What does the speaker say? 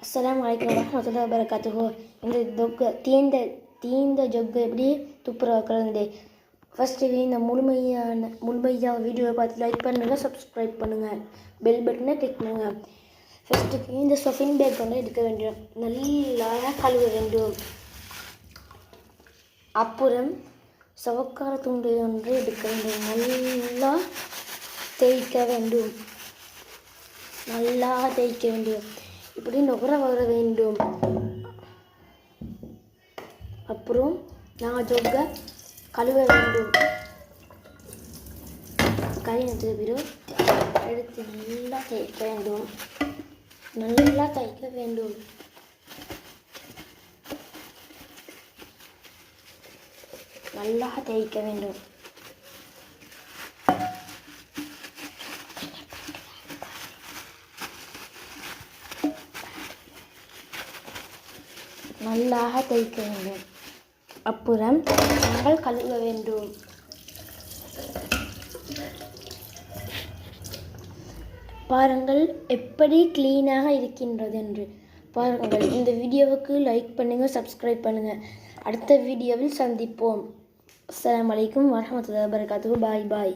அஸ்ஸலாமு அலைக்கும் வரஹ்மத்துல்லாஹி வபரகாத்துஹு. இந்த தீந்த ஜொக்கு எப்படி துப்புரவு வைக்கிறது. ஃபஸ்ட்டு இந்த முழுமையாக வீடியோவை பார்த்து லைக் பண்ணுங்கள், சப்ஸ்கிரைப் பண்ணுங்கள், பெல் பட்டனை கிளிக் பண்ணுங்கள். ஃபஸ்ட்டுக்கு இந்த சொஃபின் பேக் வந்து எடுக்க வேண்டும், நல்லா கழுவ வேண்டும். அப்புறம் சவக்கார துண்டு ஒன்று எடுக்க வேண்டும், நல்லா தேய்க்க வேண்டும். இப்படி நுகர வர வேண்டும். அப்புறம் நான் ஜொக்க கழுவ வேண்டும். கழுவினது பிறகு எடுத்து நல்லா தேய்க்க வேண்டும். நல்லா தேய்க்க வேண்டும். நல்லாக தேய்க்க வேண்டும். அப்புறம் நாங்கள் கழுவ வேண்டும். பாருங்கள் எப்படி க்ளீனாக இருக்கின்றது என்று பாருங்கள். இந்த வீடியோவுக்கு லைக் பண்ணுங்கள், சப்ஸ்கிரைப் பண்ணுங்கள். அடுத்த வீடியோவில் சந்திப்போம். அஸ்ஸலாமு அலைக்கும் வரஹ்மத்துல்லாஹி வபரகாத்துஹு. பாய்.